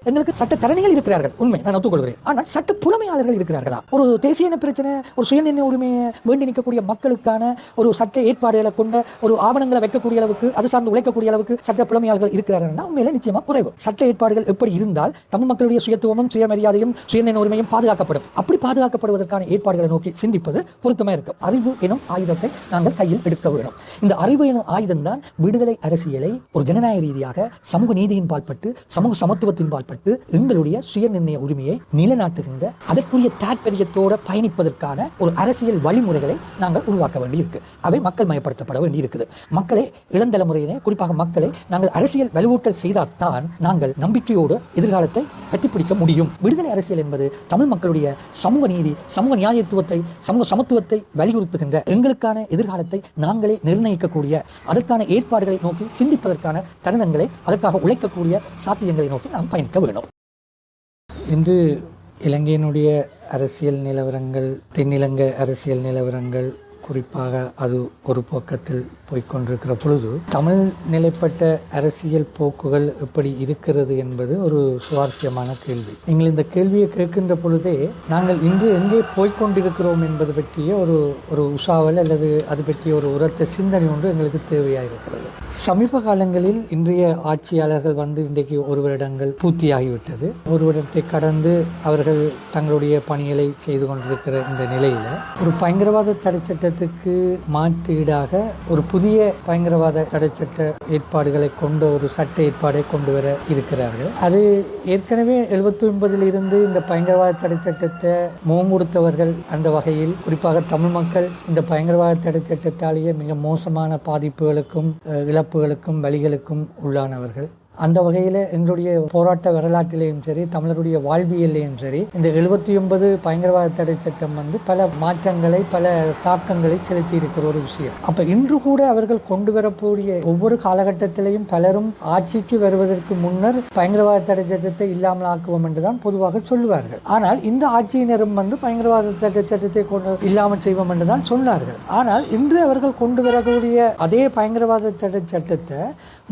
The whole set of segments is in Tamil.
எங்களுக்கு சட்டத்தரணிகள் இருக்கிறார்கள், உண்மை, நான் ஒத்துக்கொள்கிறேன். ஆனால் சட்ட புலமையாளர்கள் இருக்கிறார்களா? ஒரு தேசிய பிரச்சனை, ஒரு சுயநிர்ணய உரிமையை வேண்டி நிற்கக்கூடிய மக்களுக்கான ஒரு சட்ட ஏற்பாடுகளை கொண்ட ஒரு ஆவணங்களை வைக்கக்கூடிய அளவுக்கு, அது சார்ந்து உழைக்கக்கூடிய அளவுக்கு சட்ட புலமையாளர்கள் இருக்கிறார்கள் உண்மையில நிச்சயமா குறைவு. சட்ட ஏற்பாடுகள் எப்படி இருந்தால் தமிழ் மக்களுடைய சுயத்துவமும் சுயமரியாதையும் சுயநிர்ணய உரிமையும் பாதுகாக்கப்படும். அப்படி பாதுகாக்கப்படுவதற்கான ஏற்பாடுகளை நோக்கி சிந்திப்பது பொருத்தமா இருக்கும். அறிவு எனும் ஆயுதத்தை நாங்கள் கையில் எடுக்க வேண்டும். இந்த அறிவு எனும் ஆயுதம் தான் விடுதலை அரசியலை ஒரு ஜனநாயக ரீதியாக சமூக நீதியின் பால்பட்டு, சமூக சமத்துவத்தின் பால்பட்டு எங்களுடைய சுயநிர்ணய உரிமையை நிலைநாட்டுகின்ற, அதற்குரிய தாற்பயத்தோடு பயணிப்பதற்கான ஒரு அரசியல் வழிமுறைகளை நாங்கள் உருவாக்க வேண்டியிருக்கு. அவை மக்கள் மயப்படுத்தப்பட வேண்டியிருக்குது. மக்களை, இளந்தலைமுறையினை, குறிப்பாக மக்களை நாங்கள் அரசியல் வலுவூட்டல் செய்தால்தான் நாங்கள் நம்பிக்கையோடு எதிர்காலத்தை கட்டிப்பிடிக்க முடியும். விடுதலை அரசியல் என்பது தமிழ் மக்களுடைய சமூக நீதி, சமூக நியாயத்துவத்தை, சமூக சமத்துவத்தை வலியுறுத்துகின்ற, எங்களுக்கான எதிர்காலத்தை நாங்களே நிர்ணயிக்கக்கூடிய, அதற்கான ஏற்பாடுகளை நோக்கி சிந்திப்பதற்கான தருணங்களை, அதற்காக உழைக்கக்கூடிய சாத்தியங்களை நோக்கி நாம் பயணிக்க வேண்டும். இன்று இலங்கையினுடைய அரசியல் நிலவரங்கள், தென்னிலங்கை அரசியல் நிலவரங்கள் குறிப்பாக அது ஒரு பக்கத்தில் போய்கொண்டிருக்கிற பொழுது தமிழ் நிலைப்பட்ட அரசியல் போக்குகள் எப்படி இருக்கிறது என்பது ஒரு சுவாரஸ்யமான கேள்வி. நீங்கள் இந்த கேள்வியை கேட்கின்ற பொழுதே நாங்கள் இன்று எங்கே போய்கொண்டிருக்கிறோம் என்பது பற்றிய ஒரு உஷாவல் அல்லது அது பற்றிய ஒரு உரத்த சிந்தனை ஒன்று எங்களுக்கு தேவையாக இருக்கிறது. சமீப காலங்களில் இன்றைய ஆட்சியாளர்கள் இன்றைக்கு ஒரு வருடங்கள் பூர்த்தியாகிவிட்டது. ஒரு வருடத்தை கடந்து அவர்கள் தங்களுடைய பணிகளை செய்து கொண்டிருக்கிற இந்த நிலையில் ஒரு பயங்கரவாத தடை சட்டத்துக்கு மாற்றீடாக ஒரு புதிய பயங்கரவாத தடை சட்ட ஏற்பாடுகளை கொண்ட ஒரு சட்ட ஏற்பாடை கொண்டு வர இருக்கிறார்கள். அது ஏற்கனவே 79 இருந்து இந்த பயங்கரவாத தடை சட்டத்தை முகம் கொடுத்தவர்கள். அந்த வகையில் குறிப்பாக தமிழ் மக்கள் இந்த பயங்கரவாத தடை சட்டத்தாலேயே மிக மோசமான பாதிப்புகளுக்கும் இழப்புகளுக்கும் வலிகளுக்கும் உள்ளானவர்கள். அந்த வகையில் எங்களுடைய போராட்ட வரலாற்றிலேயும் சரி, தமிழருடைய வாழ்வியலையும் சரி, இந்த 79 பயங்கரவாத தடை சட்டம் பல மாற்றங்களை, பல தாக்கங்களை செலுத்தி இருக்கிற ஒரு விஷயம். அப்ப இன்று கூட அவர்கள் கொண்டு வரக்கூடிய ஒவ்வொரு காலகட்டத்திலையும் பலரும் ஆட்சிக்கு வருவதற்கு முன்னர் பயங்கரவாத தடை சட்டத்தை இல்லாமல் ஆக்குவோம் என்றுதான் பொதுவாக சொல்லுவார்கள். ஆனால் இந்த ஆட்சியினரும் பயங்கரவாத தடை சட்டத்தை இல்லாமல் செய்வோம் என்றுதான் சொன்னார்கள். ஆனால் இன்று அவர்கள் கொண்டு வரக்கூடிய அதே பயங்கரவாத தடை சட்டத்தை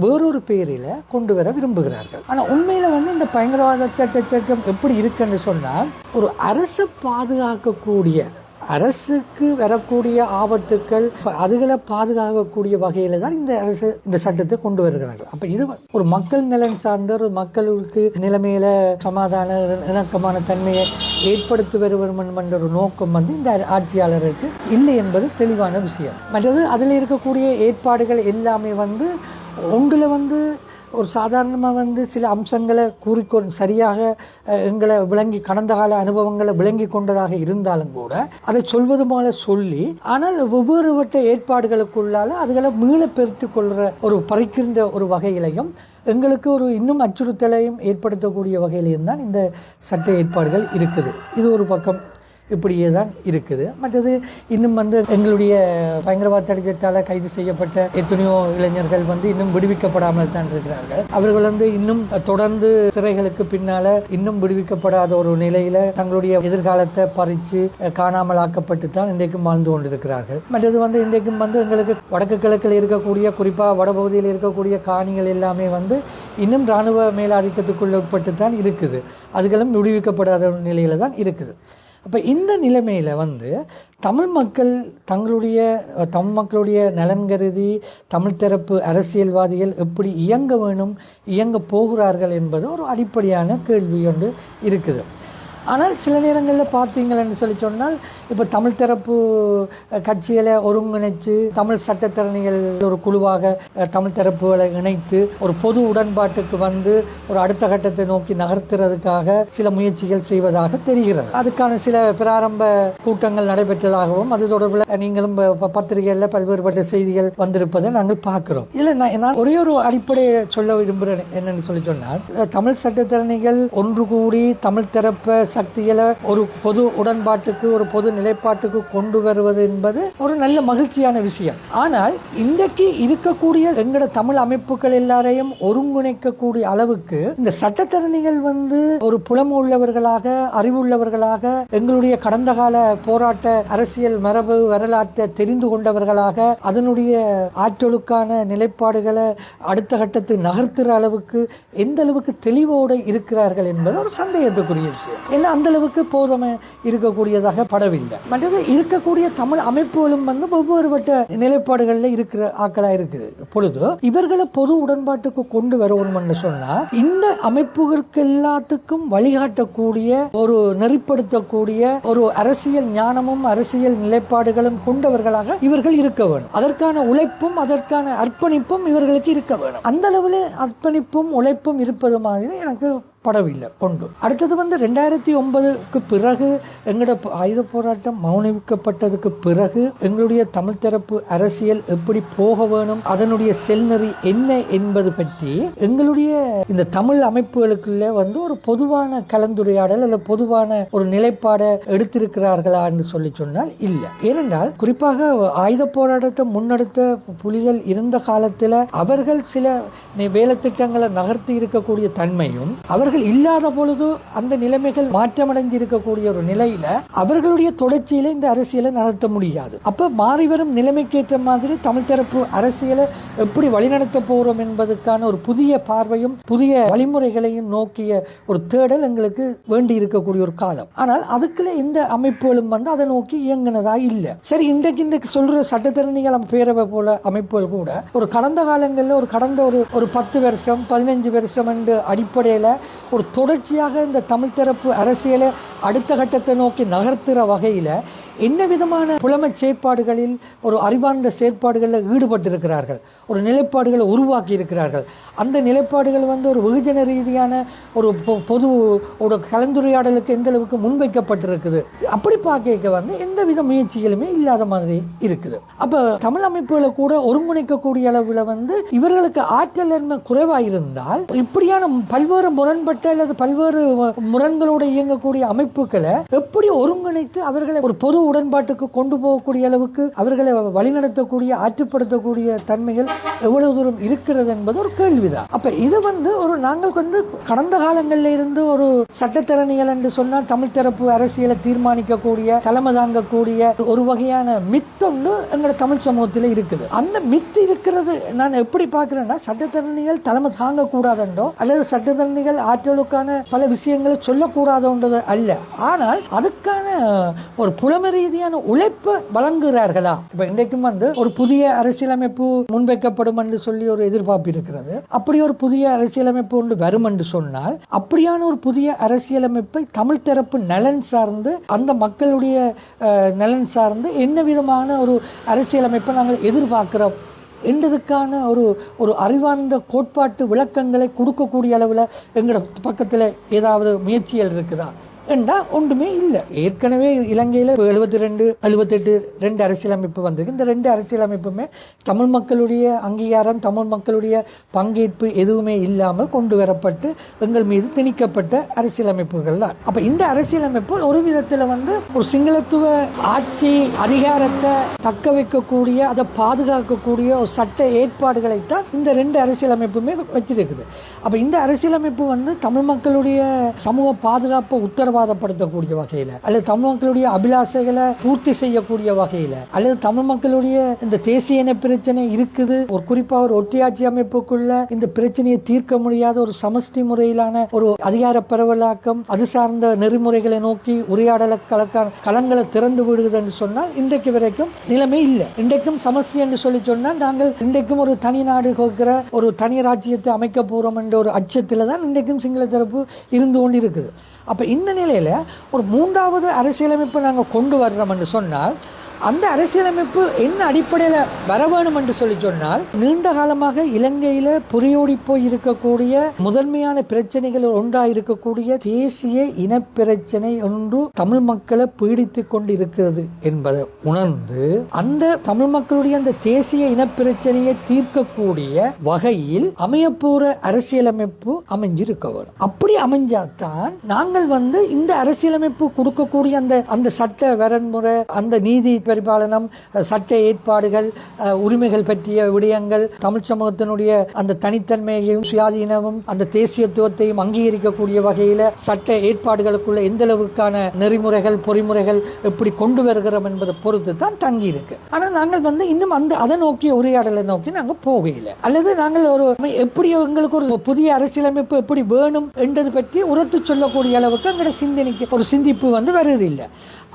வேறொரு பேரில் கொண்டு வர விரும்புகிறார்கள். ஆனால் உண்மையில இந்த பயங்கரவாத சட்டம் எப்படி இருக்குன்னு சொன்னால், ஒரு அரசை பாதுகாக்கக்கூடிய, அரசுக்கு வரக்கூடிய ஆபத்துக்கள் அதுகளை பாதுகாக்கக்கூடிய வகையில தான் இந்த அரசு இந்த சட்டத்தை கொண்டு வருகிறார்கள். அப்ப இது ஒரு மக்கள் நலன் சார்ந்த, ஒரு மக்களுக்கு நிலைமையில சமாதான இணக்கமான தன்மையை ஏற்படுத்தி வருவோம் என்ற ஒரு நோக்கம் இந்த ஆட்சியாளருக்கு இல்லை என்பது தெளிவான விஷயம். மற்றது அதில் இருக்கக்கூடிய ஏற்பாடுகள் எல்லாமே ஒன்றில் ஒரு சாதாரணமாக சில அம்சங்களை கூறிக்கொண்டு சரியாக எங்களை விளங்கி, கடந்த கால அனுபவங்களை விளங்கி கொண்டதாக இருந்தாலும் கூட அதை சொல்வது போல சொல்லி, ஆனால் வெவ்வேறு வட்ட ஏற்பாடுகளுக்குள்ளால அதுகளை மீள பெருத்து கொள்கிற ஒரு பறிக்கின்ற ஒரு வகையிலையும் எங்களுக்கு ஒரு இன்னும் அச்சுறுத்தலையும் ஏற்படுத்தக்கூடிய வகையிலையும் தான் இந்த சட்ட ஏற்பாடுகள் இருக்குது. இது ஒரு பக்கம் இப்படியே தான் இருக்குது. மற்றது இன்னும் எங்களுடைய பயங்கரவாத தடை சட்டத்தால் கைது செய்யப்பட்ட எத்தனையோ இளைஞர்கள் இன்னும் விடுவிக்கப்படாமல் தான் இருக்கிறார்கள். அவர்கள் இன்னும் தொடர்ந்து சிறைகளுக்கு பின்னால இன்னும் விடுவிக்கப்படாத ஒரு நிலையில தங்களுடைய எதிர்காலத்தை பறித்து காணாமல் ஆக்கப்பட்டு தான் இன்றைக்கும் வாழ்ந்து கொண்டிருக்கிறார்கள். மற்றது இன்றைக்கும் எங்களுக்கு வடக்கு கிழக்கில் இருக்கக்கூடிய, குறிப்பாக வடபகுதியில் இருக்கக்கூடிய காணிகள் எல்லாமே இன்னும் இராணுவ மேலாதிக்கத்துக்குள்ள உட்பட்டு தான் இருக்குது. அதுகளும் விடுவிக்கப்படாத நிலையில தான் இருக்குது. அப்போ இந்த நிலைமையில் தமிழ் மக்களுடைய நலன் கருதி தமிழ் தரப்பு அரசியல்வாதிகள் எப்படி இயங்க வேணும், இயங்க போகிறார்கள் என்பது ஒரு அடிப்படையான கேள்வி ஒன்று இருக்குது. ஆனால் சில நேரங்களில் பார்த்தீங்கன்னு சொன்னால், இப்போ தமிழ் தரப்பு கட்சிகளை ஒருங்கிணைச்சு தமிழ் சட்டத்தரணிகள் ஒரு குழுவாக தமிழ் தரப்புகளை இணைத்து ஒரு பொது உடன்பாட்டுக்கு ஒரு அடுத்த கட்டத்தை நோக்கி நகர்த்துறதுக்காக சில முயற்சிகள் செய்வதாக தெரிகிறது. அதுக்கான சில பிராரம்ப கூட்டங்கள் நடைபெற்றதாகவும் அது தொடர்பில் நீங்களும் பத்திரிகைகளில் பல்வேறுபட்ட செய்திகள் வந்திருப்பதை நாங்கள் பார்க்கிறோம். இதில் நான் ஒரே ஒரு அடிப்படையை சொல்ல விரும்புகிறேன். என்னன்னு சொன்னால், தமிழ் சட்டத்தரணிகள் ஒன்று கூடி தமிழ் தரப்பை சக்திகளை ஒரு பொது உடன்பாட்டுக்கு ஒரு பொது நிலைப்பாட்டுக்கு கொண்டு வருவது என்பது ஒரு நல்ல மகிழ்ச்சியான விஷயம். ஆனால் இன்றைக்கு இருக்கக்கூடிய எங்கட தமிழ் அமைப்புகள் எல்லாரையும் ஒருங்கிணைக்கக்கூடிய அளவுக்கு இந்த சட்டத்தரணிகள் ஒரு புலமை உள்ளவர்களாக அறிவுள்ளவர்களாக எங்களுடைய கடந்த கால போராட்ட அரசியல் மரபு வரலாற்றை தெரிந்து கொண்டவர்களாக அதனுடைய ஆற்றலுக்கான நிலைப்பாடுகளை அடுத்த கட்டத்தை நகர்த்துற அளவுக்கு எந்த அளவுக்கு தெளிவோடு இருக்கிறார்கள் என்பது ஒரு சந்தேகத்துக்குரிய விஷயம். ஏன்னா அந்த அளவுக்கு போதமை இருக்கக்கூடியதாக படவில்லை. மற்றது இருக்கக்கூடிய தமிழ் அமைப்புகளும் ஒவ்வொருவட்ட நிலைப்பாடுகளில் இருக்கிற ஆக்களா இருக்குது. பொழுது இவர்களை பொது உடன்பாட்டுக்கு கொண்டு வரணும்னு சொன்னா இந்த அமைப்புகளுக்கு எல்லாத்துக்கும் வழிகாட்டக்கூடிய ஒரு நெறிப்படுத்தக்கூடிய ஒரு அரசியல் ஞானமும் அரசியல் நிலைப்பாடுகளும் கொண்டவர்களாக இவர்கள் இருக்க வேண்டும். அதற்கான உழைப்பும் அதற்கான அர்ப்பணிப்பும் இவர்களுக்கு இருக்க வேண்டும். அந்த அளவில் அர்ப்பணிப்பும் உழைப்பும் இருப்பது மாதிரி எனக்கு படவில்லை கொண்டு. அடுத்தது 2009க்கு பிறகு எங்களோட ஆயுத போராட்டம் மௌனிக்கப்பட்டதுக்கு பிறகு எங்களுடைய தமிழ் தரப்பு அரசியல் எப்படி போக வேணும், அதனுடைய செல்நெறி என்ன என்பது பற்றி எங்களுடைய இந்த தமிழ் அமைப்புகளுக்குள்ள ஒரு பொதுவான கலந்துரையாடல் அல்ல பொதுவான ஒரு நிலைப்பாடை எடுத்திருக்கிறார்களா என்று சொல்லி சொன்னால் இல்லை. ஏனென்றால் குறிப்பாக ஆயுத போராட்டத்தை முன்னெடுத்த புலிகள் இருந்த காலத்தில் அவர்கள் சில வேலைத்திட்டங்களை நகர்த்தி இருக்கக்கூடிய தன்மையும் அவர்கள் இல்லாத பொழுது அந்த நிலைமைகள் மாற்றமடைஞ்சு இருக்கக்கூடிய ஒரு நிலையில அவர்களுடைய தொடர்ச்சியில இந்த அரசியலை நடத்த முடியாது. அப்ப மாறிவரும் நிலைமைக்கேற்ற மாதிரி தமிழ் தரப்பு அரசியலை எப்படி வழிநடத்த போறோம் என்பதற்கான ஒரு புதிய பார்வையும் புதிய வழிமுறைகளையும் நோக்கிய ஒரு தேடல் எங்களுக்கு வேண்டி இருக்கக்கூடிய ஒரு காலம். ஆனால் அதுக்குள்ள இந்த அமைப்புகளும் அதை நோக்கி இயங்கினதா இல்லை. சரி, இன்றைக்கு சொல்ற சட்டத்தரணிகள் பேரவை போல அமைப்புகள் கூட ஒரு கடந்த காலங்களில் கடந்த ஒரு 10 வருஷம் 15 வருஷம் என்ற அடிப்படையில் ஒரு தொடர்ச்சியாக இந்த தமிழ் தரப்பு அரசியலை அடுத்த கட்டத்தை நோக்கி நகர்த்துற வகையில் என்ன விதமான புலமை செயற்பாடுகளில் ஒரு அறிவார்ந்த செயற்பாடுகளில் ஈடுபட்டிருக்கிறார்கள், ஒரு நிலைப்பாடுகளை உருவாக்கி இருக்கிறார்கள். அந்த நிலைப்பாடுகள் ஒரு வெகுஜன ரீதியான ஒரு பொது ஒரு கலந்துரையாடலுக்கு எந்த அளவுக்கு முன்வைக்கப்பட்டிருக்குது. அப்படி பார்க்க எந்த வித முயற்சிகளுமே இல்லாத மாதிரி இருக்குது. அப்போ தமிழ் அமைப்புகளை கூட ஒருங்கிணைக்கக்கூடிய அளவில் இவர்களுக்கு ஆற்றல் குறைவாக இருந்தால் இப்படியான பல்வேறு முரண்பட்ட அல்லது பல்வேறு முரண்களோடு இயங்கக்கூடிய அமைப்புகளை எப்படி ஒருங்கிணைத்து அவர்களை ஒரு பொது உடன்பாட்டுக்கு கொண்டு போகக்கூடிய அளவுக்கு அவர்களை வழிநடத்தக்கூடிய ஆற்றுப்படுத்தக்கூடிய தன்மைகள் எவ்வளவு தூரம் இருக்கிறது என்பது ஒரு கேள்விதான். அப்ப இது ஒரு நாங்கள் கடந்த காலங்களில் இருந்து ஒரு சட்டத்தரணிகள் என்று சொன்னால் தமிழ் தரப்பு அரசியலை தீர்மானிக்கக்கூடிய தலைமை தாங்கக்கூடிய ஒரு வகையான மித்தொன்று எங்களோட தமிழ் சமூகத்தில் இருக்குது. அந்த மித்து இருக்கிறது நான் எப்படி பார்க்கிறேன்னா சட்டத்தரணிகள் தலைமை தாங்க கூடாதென்றோ அல்லது சட்டத்தரணிகள் ஆற்றலுக்கான பல விஷயங்களை சொல்லக்கூடாதுன்றது அல்ல. ஆனால் அதுக்கான ஒரு புலமை ரீதியான உழைப்பு வழங்குகிறார்களா? இப்ப இன்றைக்கும் ஒரு புதிய அரசியலமைப்பு முன்வைக்கப்படும் என்று சொல்லி ஒரு எதிர்பார்ப்பு இருக்கிறது. அப்படி ஒரு புதிய அரசியலமைப்பு ஒன்று வரும் என்று சொன்னால் அப்படியான ஒரு புதிய அரசியலமைப்பை தமிழ் தரப்பு நலன் சார்ந்து அந்த மக்களுடைய நலன் சார்ந்து என்ன விதமான ஒரு அரசியலமைப்பை நாங்கள் எதிர்பார்க்கிறோம் என்றதுக்கான ஒரு அறிவார்ந்த கோட்பாட்டு விளக்கங்களை கொடுக்கக்கூடிய அளவில் எங்களோட பக்கத்தில் ஏதாவது முயற்சிகள் இருக்குதா என்றால் ஒன்றுமே இல்லை. ஏற்கனவே இலங்கையில் 72 78 2 அரசியலமைப்பு வந்திருக்கு. இந்த 2 அரசியலமைப்புமே தமிழ் மக்களுடைய அங்கீகாரம் தமிழ் மக்களுடைய பங்கேற்பு எதுவுமே இல்லாமல் கொண்டு வரப்பட்டு எங்கள் மீது திணிக்கப்பட்ட அரசியலமைப்புகள் தான். அப்போ இந்த அரசியலமைப்பு ஒரு விதத்தில் ஒரு சிங்களத்துவ ஆட்சி அதிகாரத்தை தக்க வைக்கக்கூடிய அதை பாதுகாக்கக்கூடிய ஒரு சட்ட ஏற்பாடுகளைத்தான் இந்த 2 அரசியலமைப்புமே வச்சிருக்குது. அப்போ இந்த அரசியலமைப்பு தமிழ் மக்களுடைய சமூக பாதுகாப்பை உத்தரவாதப்படுத்தக்கூடிய வகையில் அல்லது தமிழ் மக்களுடைய அபிலாஷைகளை பூர்த்தி செய்யக்கூடிய வகையில் அல்லது தமிழ் மக்களுடைய இந்த தேசிய இன பிரச்சனை இருக்குது, ஒரு குறிப்பாக ஒரு ஒற்றையாட்சி அமைப்புக்குள்ள இந்த பிரச்சனையை தீர்க்க முடியாத ஒரு சமஷ்டி முறையிலான ஒரு அதிகார பரவலாக்கம் அது சார்ந்த நெறிமுறைகளை நோக்கி உரையாடல களங்களை திறந்து விடுகிறது என்று சொன்னால் இன்றைக்கு வரைக்கும் நிலைமை இல்லை. இன்றைக்கும் சமஸ்தி என்று சொல்லி சொன்னால் நாங்கள் இன்றைக்கும் ஒரு தனி நாடு கொடுக்கிற ஒரு தனி ராஜ்யத்தை அமைக்க போறோம் என்ற ஒரு அச்சத்தில் தான் இன்றைக்கும் சிங்கள தரப்பு இருந்து கொண்டு இருக்குது. அப்போ இந்த நிலையில் ஒரு 3வது அரசியலமைப்பு நாங்கள் கொண்டு வர்றோம் என்று சொன்னால் அந்த அரசியலமைப்பு என்ன அடிப்படையில் வர வேணும் என்று சொல்லி சொன்னால், நீண்ட காலமாக இலங்கையில் புரியோடி போய் இருக்கக்கூடிய முதன்மையான பிரச்சனைகள் ஒன்றாக இருக்கக்கூடிய தேசிய இனப்பிரச்சனை ஒன்று தமிழ் மக்களை பீடித்து கொண்டு இருக்கிறது என்பதை உணர்ந்து அந்த தமிழ் மக்களுடைய அந்த தேசிய இனப்பிரச்சனையை தீர்க்கக்கூடிய வகையில் அமையப்போற அரசியலமைப்பு அமைஞ்சிருக்க வேணும். அப்படி அமைஞ்சாதான் நாங்கள் இந்த அரசியலமைப்பு கொடுக்கக்கூடிய அந்த சட்ட வரன்முறை, அந்த நீதி பரிபாலனம், சட்ட ஏற்பாடுகள், உரிமைகள் பற்றிய விடயங்கள், தமிழ் சமூகத்தினுடைய அந்த தனித்தன்மையையும் சுயாதீனமும் அந்த தேசியத்துவத்தையும் அங்கீகரிக்கக்கூடிய வகையில் சட்ட ஏற்பாடுகளுக்குள்ள எந்த அளவுக்கான நெறிமுறைகள் பொறிமுறைகள் எப்படி கொண்டு வருகிறோம் என்பதை பொறுத்து தான் தங்கி இருக்கு. ஆனால் நாங்கள் இன்னும் அதை நோக்கிய உரையாடலை நோக்கி நாங்கள் போகவில்லை. அல்லது நாங்கள் எப்படி எங்களுக்கு ஒரு புதிய அரசியலமைப்பு எப்படி வேணும் என்றது பற்றி உரத்து சொல்லக்கூடிய அளவுக்கு எங்களோட சிந்தனைக்கு ஒரு சிந்திப்பு வருவதில்லை.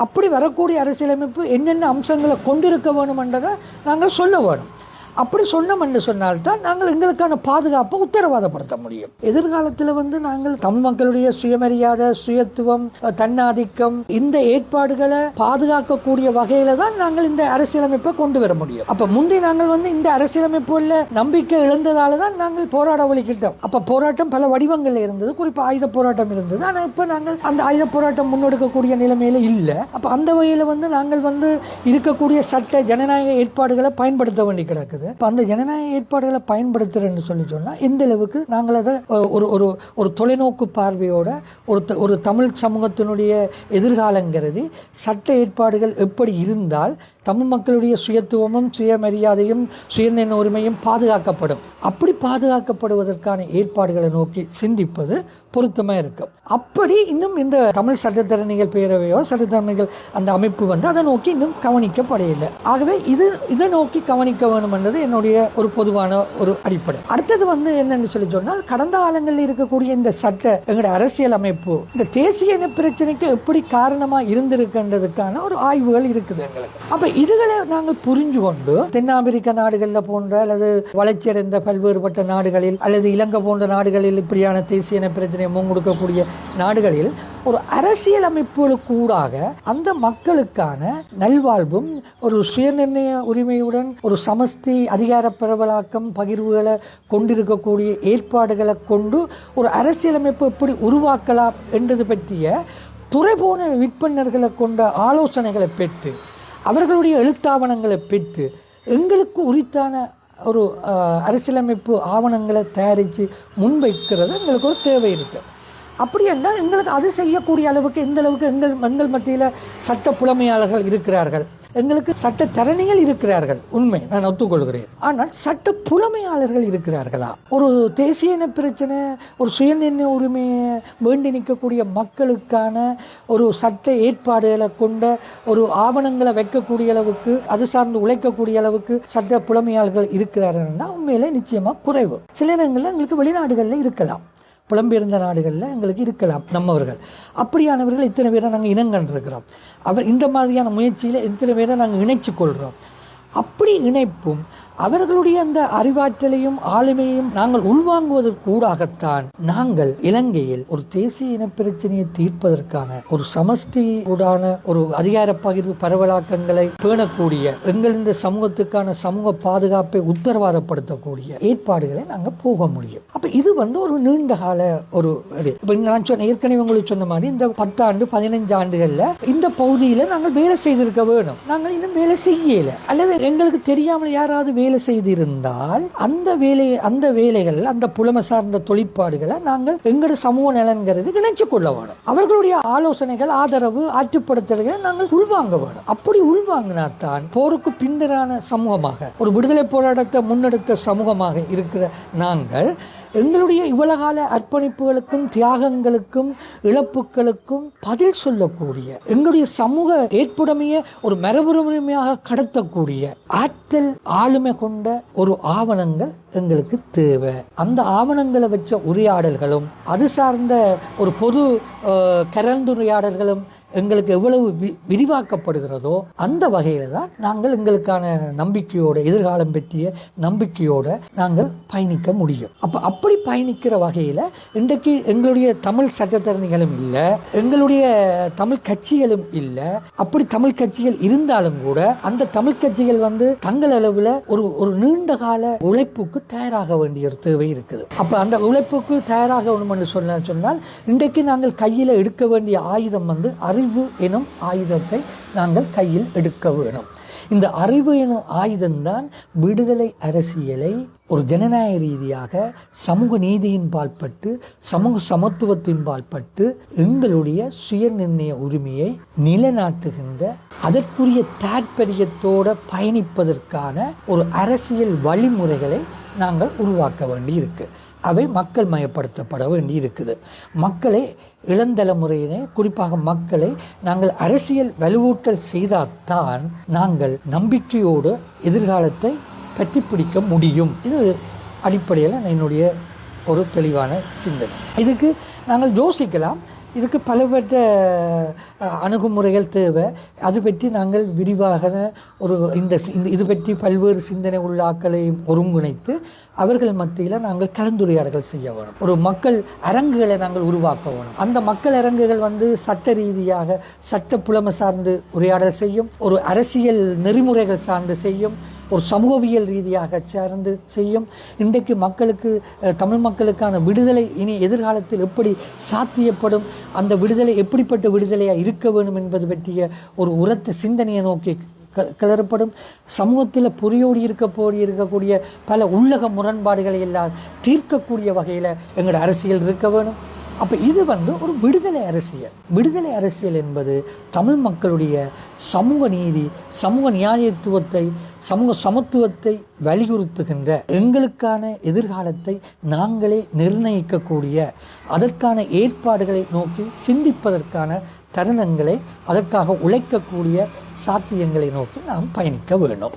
அப்படி வரக்கூடிய அரசியலமைப்பு என்னென்ன அம்சங்களை கொண்டிருக்க வேணும் என்றதை நாங்கள் சொல்ல வேணும். அப்படி சொன்னோம் என்று சொன்னால்தான் நாங்கள் எங்களுக்கான பாதுகாப்பை உத்தரவாதப்படுத்த முடியும். எதிர்காலத்தில் நாங்கள் தமிழ் மக்களுடைய சுயமரியாதை, சுயத்துவம், தன்னாதிக்கம் இந்த ஏற்பாடுகளை பாதுகாக்கக்கூடிய வகையில தான் நாங்கள் இந்த அரசியலமைப்பை கொண்டு வர முடியும். அப்ப முந்தைய நாங்கள் இந்த அரசியலமைப்புல நம்பிக்கை இழந்ததால தான் நாங்கள் போராட ஒழிக்கிட்டோம். அப்ப போராட்டம் பல வடிவங்கள்ல இருந்தது, குறிப்பா ஆயுத போராட்டம் இருந்தது. ஆனால் இப்ப நாங்கள் அந்த ஆயுத போராட்டம் முன்னெடுக்கக்கூடிய நிலைமையில இல்லை. அப்ப அந்த வகையில நாங்கள் இருக்கக்கூடிய சட்ட ஜனநாயக ஏற்பாடுகளை பயன்படுத்த வேண்டி கிடக்குது. அந்த ஜனநாயக ஏற்பாடுகளை பயன்படுத்துறேன்னு சொல்லி சொன்னா எந்த அளவுக்கு நாங்கள் அதை ஒரு தொலைநோக்கு பார்வையோட ஒரு தமிழ் சமூகத்தினுடைய எதிர்காலங்கிறது சட்ட ஏற்பாடுகள் எப்படி இருந்தால் தமிழ் மக்களுடைய சுயத்துவமும் சுயமரியாதையும் சுயநிர்ணய உரிமையும் பாதுகாக்கப்படும். அப்படி பாதுகாக்கப்படுவதற்கான ஏற்பாடுகளை நோக்கி சிந்திப்பது பொருத்தமாக இருக்கும். அப்படி இன்னும் இந்த தமிழ் சட்டத்தரணிகள் பேரவையோ சட்டத்தரணிகள் அந்த அமைப்பு அதை நோக்கி இன்னும் கவனிக்கப்படையில்லை. ஆகவே இதை நோக்கி கவனிக்க வேண்டும் என்றது என்னுடைய ஒரு பொதுவான ஒரு அடிப்படை. அடுத்தது என்னன்னு சொல்லி சொன்னால், கடந்த காலங்களில் இருக்கக்கூடிய இந்த சட்ட எங்களுடைய அரசியல் அமைப்பு இந்த தேசிய இன பிரச்சனைக்கு எப்படி காரணமாக இருந்திருக்கின்றதுக்கான ஒரு ஆய்வுகள் இருக்குது எங்களுக்கு. அப்ப இதுகளை நாங்கள் புரிஞ்சு கொண்டு தென்னாப்பிரிக்க நாடுகளில் போன்ற அல்லது வளர்ச்சியடைந்த பல்வேறுபட்ட நாடுகளில் அல்லது இலங்கை போன்ற நாடுகளில் இப்படியான தேசிய இன பிரச்சனையை முன்கொடுக்கக்கூடிய நாடுகளில் ஒரு அரசியல் அமைப்புகளுக்கு ஊடாக அந்த மக்களுக்கான நல்வாழ்வும் ஒரு சுயநிர்ணய உரிமையுடன் ஒரு சமஸ்தி அதிகார பரவலாக்கம் பகிர்வுகளை கொண்டிருக்கக்கூடிய ஏற்பாடுகளை கொண்டு ஒரு அரசியலமைப்பு எப்படி உருவாக்கலாம் என்பது பற்றிய துறை போன விற்பனர்களை கொண்ட ஆலோசனைகளை பெற்று அவர்களுடைய எழுத்தாவணங்களை பெற்று எங்களுக்கு உரித்தான ஒரு அரசியலமைப்பு ஆவணங்களை தயாரித்து முன்வைக்கிறது எங்களுக்கு ஒரு தேவை இருக்குது. அப்படி என்றால் எங்களுக்கு அது செய்யக்கூடிய அளவுக்கு எந்த அளவுக்கு எங்கள் மத்தியில் சட்ட புலமையாளர்கள் இருக்கிறார்கள், எங்களுக்கு சட்ட தரணிகள் இருக்கிறார்கள், உண்மை, நான் ஒத்துக்கொள்கிறேன். ஆனால் சட்ட புலமையாளர்கள் இருக்கிறார்களா? ஒரு தேசிய இன பிரச்சனை, ஒரு சுயநிர்ணய உரிமையை வேண்டி நிற்கக்கூடிய மக்களுக்கான ஒரு சட்ட ஏற்பாடுகளை கொண்ட ஒரு ஆவணங்களை வைக்கக்கூடிய அளவுக்கு, அது சார்ந்து உழைக்கக்கூடிய அளவுக்கு சட்ட புலமையாளர்கள் இருக்கிறார்கள்னா உண்மையிலே நிச்சயமாக குறைவு. சில இடங்களில் எங்களுக்கு வெளிநாடுகளில் இருக்கலாம், புலம்பெயர்ந்த நாடுகளில் எங்களுக்கு இருக்கலாம் நம்மவர்கள். அப்படியானவர்கள் இத்தனை பேரை நாங்கள் இனங்கண்டிருக்கிறோம். இந்த மாதிரியான முயற்சியில் இத்தனை பேரை நாங்கள் இணைச்சு கொள்கிறோம். அப்படி இணைப்பும் அவர்களுடைய அந்த அறிவாற்றலையும் ஆளுமையையும் நாங்கள் உள்வாங்குவதற்கூடாகத்தான் நாங்கள் இலங்கையில் ஒரு தேசிய இனப்பிரச்சனையை தீர்ப்பதற்கான ஒரு சமஷ்டியுடான ஒரு அதிகார பகிர்வு பரவலாக்கங்களை பேணக்கூடிய எங்கள் இந்த சமூகத்துக்கான சமூக பாதுகாப்பை உத்தரவாதப்படுத்தக்கூடிய ஏற்பாடுகளை நாங்கள் போக முடியும். அப்ப இது ஒரு நீண்ட கால ஒரு நான் சொன்ன ஏற்கனவே உங்களுக்கு சொன்ன மாதிரி இந்த 10 ஆண்டு 15 ஆண்டுகள்ல இந்த பகுதியில நாங்கள் வேலை செய்திருக்க வேணும். நாங்கள் இன்னும் வேலை செய்யல, அல்லது எங்களுக்கு தெரியாமல் யாராவது வேலை செய்திருந்தால் அந்த வேலைகள் அந்த புலமை சார்ந்த தொழிற்பாடுகளை நாங்கள் எங்களோட சமூக நலன்கிறது இணைச்சு கொள்ள வேணும். அவர்களுடைய ஆலோசனைகள், ஆதரவு, ஆற்றுப்படுத்தல்களை நாங்கள் உள்வாங்க வேணும். அப்படி உள்வாங்கினால்தான் போருக்கு பின்னரான சமூகமாக ஒரு விடுதலை போராட்டத்தை முன்னெடுத்த சமூகமாக இருக்கிற நாங்கள் எங்களுடைய இவ்வளகால அர்ப்பணிப்புகளுக்கும் தியாகங்களுக்கும் இழப்புகளுக்கும் பதில் சொல்லக்கூடிய, எங்களுடைய சமூக ஏற்புடைமையை ஒரு மரபுரிமையாக கடத்தக்கூடிய ஆற்றல் ஆளுமை கொண்ட ஒரு ஆவணங்கள் எங்களுக்கு தேவை. அந்த ஆவணங்களை வச்ச உரையாடல்களும் அது சார்ந்த ஒரு பொது கலந்துரையாடல்களும் எங்களுக்கு எவ்வளவு விரிவாக்கப்படுகிறதோ அந்த வகையில் தான் நாங்கள் எங்களுக்கான நம்பிக்கையோட எதிர்காலம் பற்றிய நம்பிக்கையோட நாங்கள் பயணிக்க முடியும். அப்படி பயணிக்கிற வகையில் இன்றைக்கு எங்களுடைய தமிழ் சட்டத்தரணிகளும் இல்லை, எங்களுடைய தமிழ் கட்சிகளும் இல்லை. அப்படி தமிழ் கட்சிகள் இருந்தாலும் கூட அந்த தமிழ் கட்சிகள் தங்கள் அளவில் ஒரு நீண்ட கால உழைப்புக்கு தயாராக வேண்டிய ஒரு தேவை இருக்குது. அப்போ அந்த உழைப்புக்கு தயாராக வேணும் என்று சொன்னால் இன்றைக்கு நாங்கள் கையில் எடுக்க வேண்டிய ஆயுதம் அறிவு எனும் ஆயுதத்தை நாங்கள் கையில் எடுக்க வேணும். இந்த அறிவு எனும் ஆயுதம்தான் விடுதலை அரசியலை ஒரு ஜனநாயக ரீதியாக சமூக நீதியின் பால்பட்டு சமூக சமத்துவத்தின் பால்பட்டு எங்களுடைய சுய நிர்ணய உரிமையை நிலைநாட்டுகின்ற அதற்குரிய தாற்பயத்தோடு பயணிப்பதற்கான ஒரு அரசியல் வழிமுறைகளை நாங்கள் உருவாக்க வேண்டி இருக்கு. அவை மக்கள் மயப்படுத்தப்பட வேண்டி இருக்குது. மக்களை இளந்தலைமுறையினை குறிப்பாக மக்களை நாங்கள் அரசியல் வலுவூட்டல் செய்தால்தான் நாங்கள் நம்பிக்கையோடு எதிர்காலத்தை பற்றி பிடிக்க முடியும். இது அடிப்படையில் என்னுடைய ஒரு தெளிவான சிந்தனை. இதுக்கு நாங்கள் யோசிக்கலாம். இதுக்கு பலவற்ற அணுகுமுறைகள் தேவை. அது பற்றி நாங்கள் விரிவாக இது பற்றி பல்வேறு சிந்தனை உள்ளாக்களை ஒருங்கிணைத்து அவர்கள் மத்தியில் நாங்கள் கலந்துரையாடல்கள் செய்ய வேணும். ஒரு மக்கள் அரங்குகளை நாங்கள் உருவாக்க வேணும். அந்த மக்கள் அரங்குகள் சட்ட ரீதியாக சட்ட புலமை சார்ந்து உரையாடல் செய்யும், ஒரு அரசியல் நெறிமுறைகள் சார்ந்து செய்யும், ஒரு சமூகவியல் ரீதியாக சார்ந்து செய்யும். இன்றைக்கு மக்களுக்கு தமிழ் மக்களுக்கான விடுதலை இனி எதிர்காலத்தில் எப்படி சாத்தியப்படும், அந்த விடுதலை எப்படிப்பட்ட விடுதலையாக இருக்க வேண்டும் என்பது பற்றிய ஒரு உரத்த சிந்தனையை நோக்கி கிளறப்படும். சமூகத்தில் புரியோடி இருக்கக்கூடிய பல உள்ளக முரண்பாடுகளை எல்லாம் தீர்க்கக்கூடிய வகையில் எங்களோட அரசியல் இருக்க வேணும். அப்போ இது ஒரு விடுதலை அரசியல். விடுதலை அரசியல் என்பது தமிழ் மக்களுடைய சமூக நீதி, சமூக நியாயத்துவத்தை, சமூக சமத்துவத்தை வலியுறுத்துகின்ற எங்களுக்கான எதிர்காலத்தை நாங்களே நிர்ணயிக்கக்கூடிய அதற்கான ஏற்பாடுகளை நோக்கி சிந்திப்பதற்கான தருணங்களை, அதற்காக உழைக்கக்கூடிய சாத்தியங்களை நோக்கி நாம் பயணிக்க வேண்டும்.